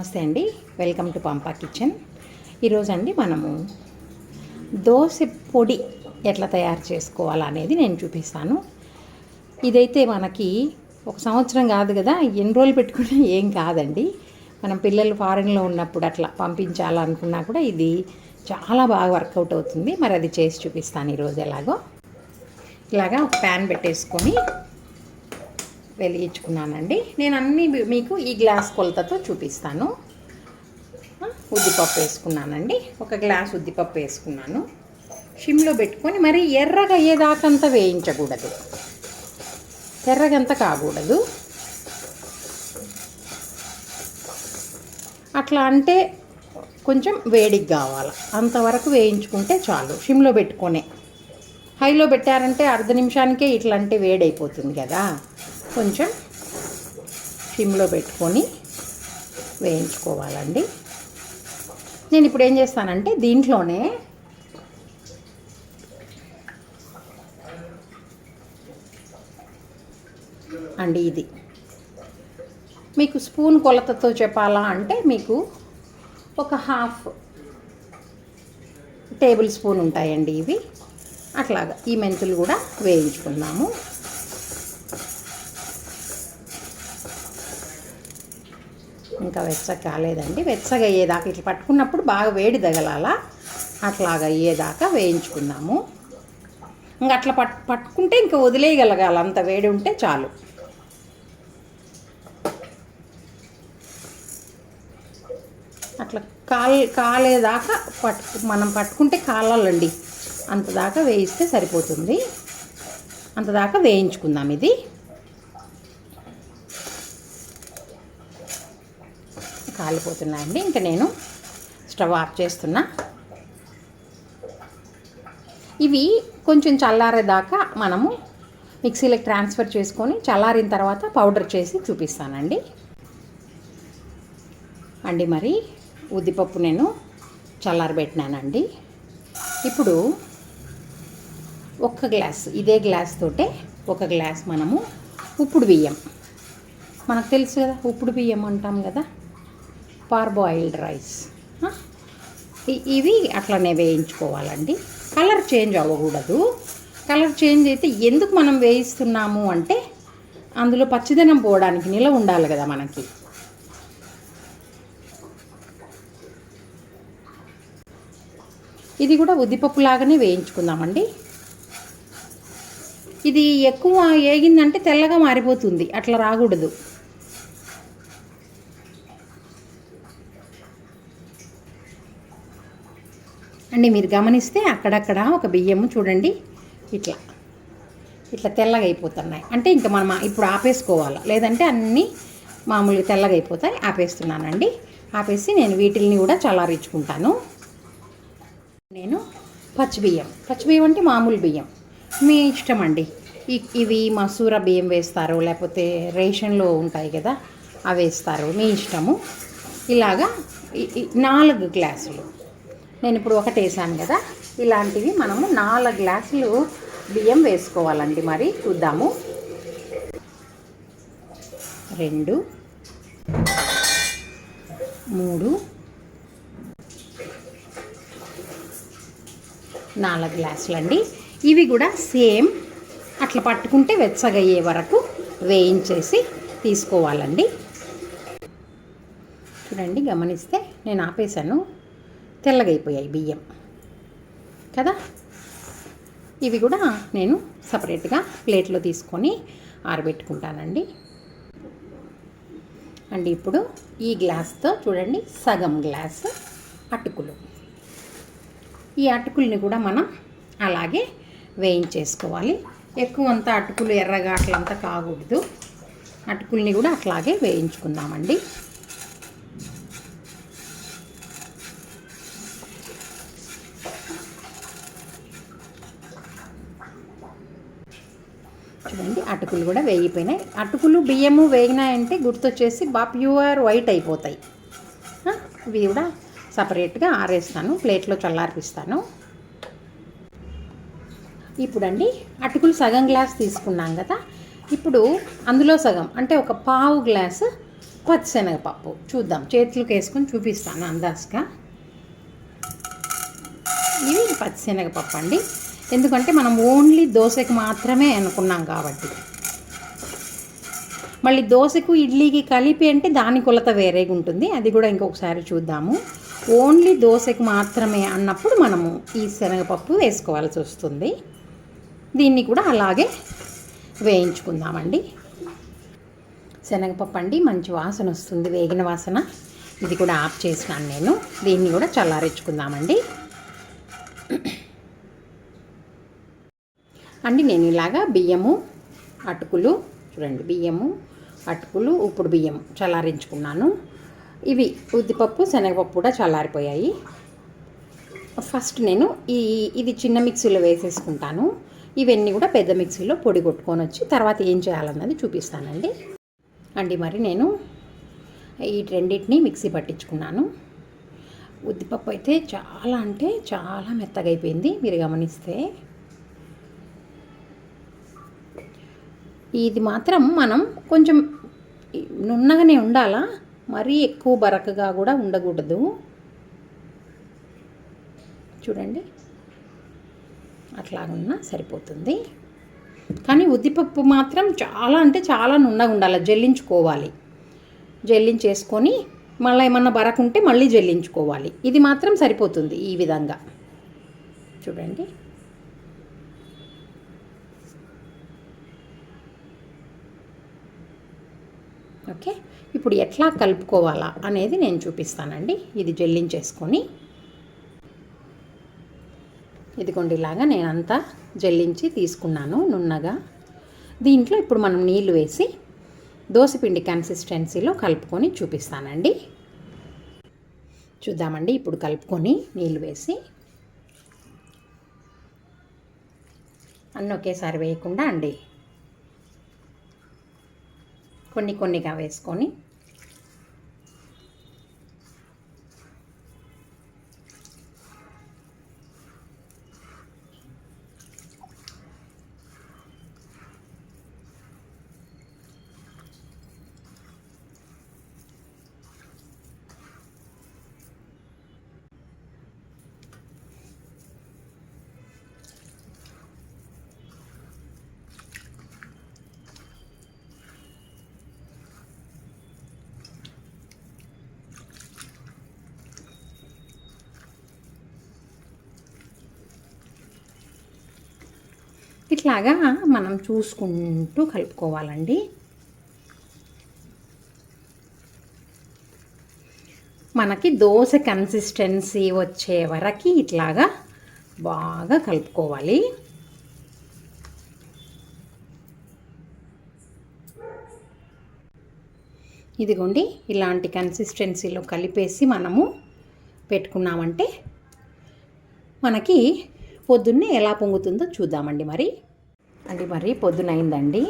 నమస్తే అండి, welcome to Pampa kitchen. ఈరోజు అండి మనము దోశ పొడి ఎట్లా తయారు చేసుకోవాలనేది నేను చూపిస్తాను. ఇదైతే మనకి ఒక సంవత్సరం కాదు కదా, ఎన్ని రోజులు పెట్టుకున్నా ఏం కాదండి. మనం పిల్లలు ఫారెన్లో ఉన్నప్పుడు అట్లా పంపించాలనుకున్నా కూడా ఇది చాలా బాగా వర్కౌట్ అవుతుంది. మరి అది చేసి చూపిస్తాను ఈరోజు ఎలాగో. ఇలాగా ఒక ప్యాన్ పెట్టేసుకొని వెలిగించుకున్నానండి. నేను అన్నీ మీకు ఈ గ్లాస్ కొలతతో చూపిస్తాను. ఉద్దిపప్పు వేసుకున్నానండి, ఒక గ్లాస్ ఉద్దిపప్పు వేసుకున్నాను. షిమ్లో పెట్టుకొని మరి ఎర్రగా అయ్యేదాకంతా వేయించకూడదు, ఎర్రగంతా కాకూడదు. అట్లా అంటే కొంచెం వేడికి కావాలి, అంతవరకు వేయించుకుంటే చాలు. షిమ్లో పెట్టుకొనే, హైలో పెట్టారంటే అర్ధ నిమిషానికే ఇట్లా అంటే వేడైపోతుంది కదా. కొంచెం సిమ్లో పెట్టుకొని వేయించుకోవాలండి. నేను ఇప్పుడు ఏం చేస్తానంటే దీంట్లోనే అండి, ఇది మీకు స్పూన్ కొలతతో చెప్పాలా అంటే మీకు ఒక హాఫ్ టేబుల్ స్పూన్ ఉంటాయండి ఇవి. అట్లాగా ఈ మెంతులు కూడా వేయించుకుందాము. ఇంకా వెచ్చగా కాలేదండి, వెచ్చగా అయ్యేదాకా ఇట్లా పట్టుకున్నప్పుడు బాగా వేడి తగలాల, అట్లాగా అయ్యేదాకా వేయించుకుందాము. ఇంకా అట్లా పట్టుకుంటే ఇంకా వదిలేయగలగాలి, అంత వేడి ఉంటే చాలు. అట్లా కాలేదాకా మనం పట్టుకుంటే కాలాలండి, అంతదాకా వేయిస్తే సరిపోతుంది. అంతదాకా వేయించుకుందాం. ఇది కాలిపోతున్నాయండి, ఇంకా నేను స్టవ్ ఆఫ్ చేస్తున్నా. ఇవి కొంచెం చల్లారేదాకా మనము మిక్సీలోకి ట్రాన్స్ఫర్ చేసుకొని చల్లారిన తర్వాత పౌడర్ చేసి చూపిస్తానండి. మరి ఉద్దిపప్పు నేను చల్లారబెట్టినానండి. ఇప్పుడు ఒక గ్లాస్, ఇదే గ్లాస్ తోటే ఒక గ్లాస్ మనము ఉప్పుడు బియ్యం, మనకు తెలుసు కదా ఉప్పుడు బియ్యం అంటాం కదా, పార్బాయిల్డ్ రైస్, ఇవి అట్లనే వేయించుకోవాలండి. కలర్ చేంజ్ అవ్వకూడదు. కలర్ చేంజ్ అయితే ఎందుకు మనం వేయిస్తున్నాము అంటే అందులో పచ్చిదనం పోవడానికి, నిలవ ఉండాలి కదా మనకి. ఇది కూడా ఉద్దిపప్పు లాగానే వేయించుకుందామండి. ఇది ఎక్కువ వేగిందంటే తెల్లగా మారిపోతుంది, అట్లా రాకూడదు. మీరు గమనిస్తే అక్కడక్కడ ఒక బియ్యము చూడండి ఇట్లా ఇట్లా తెల్లగా అయిపోతున్నాయి అంటే ఇంకా మనం ఇప్పుడు ఆపేసుకోవాలి, లేదంటే అన్నీ మామూలుగా తెల్లగా అయిపోతాయి. ఆపేస్తున్నానండి. ఆపేసి నేను వీటిల్ని కూడా చల్లారించుకుంటాను. నేను పచ్చిబియ్యం అంటే మామూలు బియ్యం, మీ ఇష్టం అండి. ఇవి మసూర బియ్యం వేస్తారు, లేకపోతే రేషన్లో ఉంటాయి కదా అవి వేస్తారు, మీ ఇష్టము. ఇలాగా 4 గ్లాసులు, నేను ఇప్పుడు ఒకటి వేసాను కదా, ఇలాంటివి మనము 4 గ్లాసులు బియ్యం వేసుకోవాలండి. మరి చూద్దాము. 2, 3, 4 గ్లాసులు అండి. ఇవి కూడా సేమ్ అట్లా పట్టుకుంటే వెచ్చగా అయ్యే వరకు వేయించేసి తీసుకోవాలండి. చూడండి, గమనిస్తే నేను ఆపేసాను, తెల్లగైపోయాయి బియ్యం కదా. ఇవి కూడా నేను సపరేట్గా ప్లేట్లో తీసుకొని ఆరబెట్టుకుంటానండి. ఇప్పుడు ఈ గ్లాస్తో చూడండి సగం గ్లాసు అటుకులు, ఈ అటుకుల్ని కూడా మనం అలాగే వేయించేసుకోవాలి. ఎక్కువంతా అటుకులు ఎర్రగా అట్లంతా కాకూడదు. అటుకుల్ని కూడా అట్లాగే వేయించుకుందామండి. చూడండి, అటుకులు కూడా వేగిపోయినాయి. అటుకులు బియ్యము వేగినాయంటే గుర్తొచ్చేసి ప్యూర్ వైట్ అయిపోతాయి. ఇవి కూడా సపరేట్గా ఆరేస్తాను, ప్లేట్లో చల్లారిపిస్తాను. ఇప్పుడు అటుకులు సగం గ్లాస్ తీసుకున్నాం కదా, ఇప్పుడు అందులో సగం అంటే ఒక పావు గ్లాసు పచ్చిశనగపప్పు చూద్దాం, చేతులకు వేసుకొని చూపిస్తాను అందాజుగా. ఇవి పచ్చిశనగపప్పు అండి, ఎందుకంటే మనం ఓన్లీ దోశకి మాత్రమే అనుకున్నాం కాబట్టి. మళ్ళీ దోశకు ఇడ్లీకి కలిపి అంటే దాని కొలత వేరేగా ఉంటుంది, అది కూడా ఇంకొకసారి చూద్దాము. ఓన్లీ దోశకి మాత్రమే అన్నప్పుడు మనము ఈ శనగపప్పు వేసుకోవాల్సి వస్తుంది. దీన్ని కూడా అలాగే వేయించుకుందామండి. శనగపప్పు అండి మంచి వాసన వస్తుంది, వేగిన వాసన. ఇది కూడా ఆఫ్ చేసినాను నేను. దీన్ని కూడా చల్లారించుకుందామండి అండి. నేను ఇలాగా బియ్యము అటుకులు చూడండి, బియ్యము అటుకులు ఉప్పుడు బియ్యం చల్లారించుకున్నాను. ఇవి ఉద్దిపప్పు శనగపప్పు కూడా చల్లారిపోయాయి. ఫస్ట్ నేను ఇది చిన్న మిక్సీలో వేసేసుకుంటాను. ఇవన్నీ కూడా పెద్ద మిక్సీలో పొడి కొట్టుకొని వచ్చి తర్వాత ఏం చేయాలన్నది చూపిస్తానండి అండి. మరి నేను ఈ రెండింటిని మిక్సీ పట్టించుకున్నాను. ఉద్దిపప్పు అయితే చాలా అంటే చాలా మెత్తగా అయిపోయింది, మీరు గమనిస్తే. ఇది మాత్రం మనం కొంచెం నున్నగానే ఉండాలా, మరీ ఎక్కువ బరకగా కూడా ఉండకూడదు. చూడండి, అట్లాగున్నా సరిపోతుంది. కానీ ఉద్దిపప్పు మాత్రం చాలా అంటే చాలా నున్నగా ఉండాలి, జల్లించుకోవాలి. జల్లించేసుకొని మళ్ళీ ఏమన్నా బరకుంటే మళ్ళీ జల్లించుకోవాలి. ఇది మాత్రం సరిపోతుంది ఈ విధంగా. చూడండి, ఓకే. ఇప్పుడు ఎట్లా కలుపుకోవాలా అనేది నేను చూపిస్తానండి. ఇది జల్లించేసుకొని, ఇదిగోండి ఇలాగా నేనంతా జల్లించి తీసుకున్నాను నున్నగా. దీంట్లో ఇప్పుడు మనం నీళ్లు వేసి దోసపిండి కన్సిస్టెన్సీలో కలుపుకొని చూపిస్తానండి. చూద్దామండి. ఇప్పుడు కలుపుకొని నీళ్ళు వేసి, అన్నీ ఒకేసారి వేయకుండా అండి, కొన్ని కొన్నిగా వేసుకొని ఇట్లాగా మనం చూసుకుంటూ కలుపుకోవాలండి. మనకి దోశ కన్సిస్టెన్సీ వచ్చే వరకు ఇట్లాగా బాగా కలుపుకోవాలి. ఇదిగోండి, ఇలాంటి కన్సిస్టెన్సీలో కలిపేసి మనము పెట్టుకున్నామంటే మనకి పొద్దున్నే ఎలా పొంగుతుందో చూద్దామండి. మరి పొద్దున అయిందండి,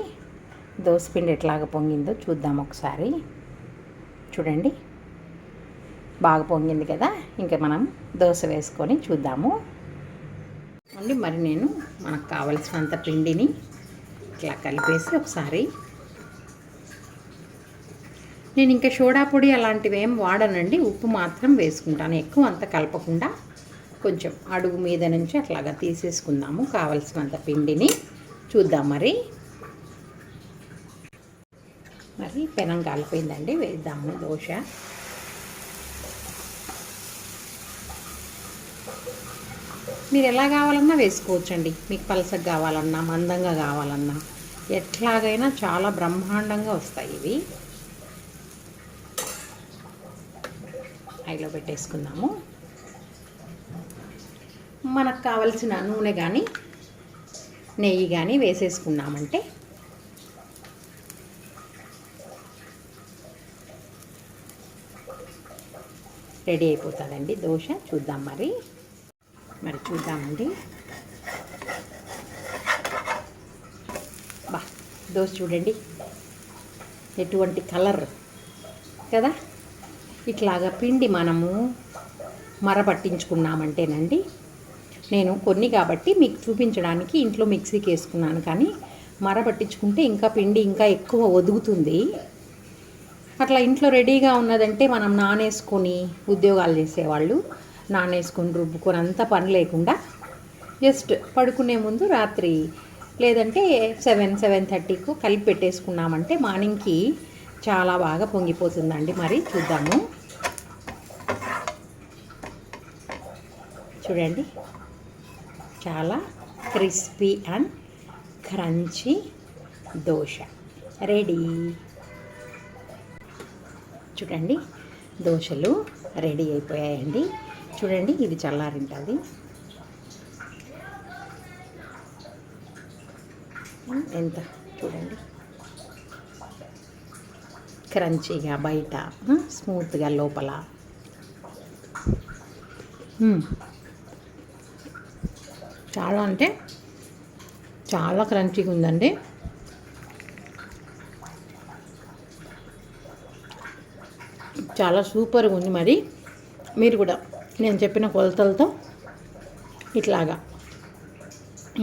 దోసపిండి ఎట్లాగా పొంగిందో చూద్దాం ఒకసారి. చూడండి, బాగా పొంగింది కదా. ఇంకా మనం దోశ వేసుకొని చూద్దాము అండి. మరి నేను మనకు కావలసినంత పిండిని ఇట్లా కలిపేసి ఒకసారి, నేను ఇంకా సోడా పొడి అలాంటివి ఏం వాడనండి, ఉప్పు మాత్రం వేసుకుంటాను. ఎక్కువ అంత కలపకుండా కొంచెం అడుగు మీద నుంచి అట్లాగా తీసేసుకుందాము కావలసినంత పిండిని. చూద్దాం మరి పెనం కాలిపోయిందండి, వేద్దాము దోశ. మీరు ఎలా కావాలన్నా వేసుకోవచ్చండి, మీకు పలసగా కావాలన్నా మందంగా కావాలన్నా ఎట్లాగైనా చాలా బ్రహ్మాండంగా వస్తాయి ఇవి. హైలో పెట్టేసుకుందాము. మనకు కావలసిన నూనె కానీ నెయ్యి కానీ వేసేసుకున్నామంటే రెడీ అయిపోతుందండి దోశ. చూద్దాం మరి చూద్దామండి. దోశ చూడండి ఎటువంటి కలర్ కదా. ఇట్లాగా పిండి మనము మరపట్టించుకున్నామంటేనండి, నేను కొన్ని కాబట్టి మీకు చూపించడానికి ఇంట్లో మిక్సీకి వేసుకున్నాను, కానీ మరపట్టించుకుంటే ఇంకా పిండి ఇంకా ఎక్కువ ఒదుగుతుంది. అట్లా ఇంట్లో రెడీగా ఉన్నదంటే మనం నానేసుకొని ఉద్యోగాలు చేసేవాళ్ళు నానేసుకొని రుబ్బుకొని అంతా పని లేకుండా జస్ట్ పడుకునే ముందు రాత్రి లేదంటే 7-7:30కు కలిపి పెట్టేసుకున్నామంటే మార్నింగ్కి చాలా బాగా పొంగిపోతుందండి. మరి చూద్దాము. చూడండి, చాలా crispy and crunchy dosa ready. చూడండి, దోశలు రెడీ అయిపోయాయండి. చూడండి, ఇది చల్లారింటుంది. ఎంత చూడండి, క్రంచీగా బయట, స్మూత్గా లోపల. చాలా అంటే చాలా క్రంచీగా ఉందండి. చాలా సూపర్గా ఉంది. మరి మీరు కూడా నేను చెప్పిన కొలతలతో ఇట్లాగా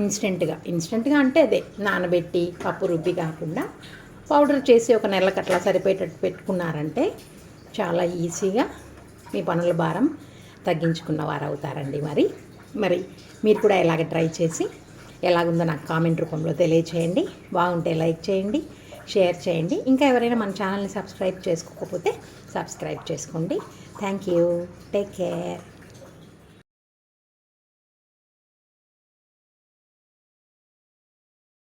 ఇన్స్టెంట్గా అంటే అదే నానబెట్టి పప్పు రుబ్బి కాకుండా పౌడర్ చేసి ఒక నెలకు అట్లా సరిపోయేటట్టు పెట్టుకున్నారంటే చాలా ఈజీగా మీ పనుల భారం తగ్గించుకున్న వారు అవుతారండి. మరి మీరు కూడా ఇలాగ ట్రై చేసి ఎలాగుందో నాకు కామెంట్ రూపంలో తెలియచేయండి. బాగుంటే లైక్ చేయండి, షేర్ చేయండి. ఇంకా ఎవరైనా మన ఛానల్ని సబ్స్క్రైబ్ చేసుకోకపోతే సబ్స్క్రైబ్ చేసుకోండి. Thank you. Take care.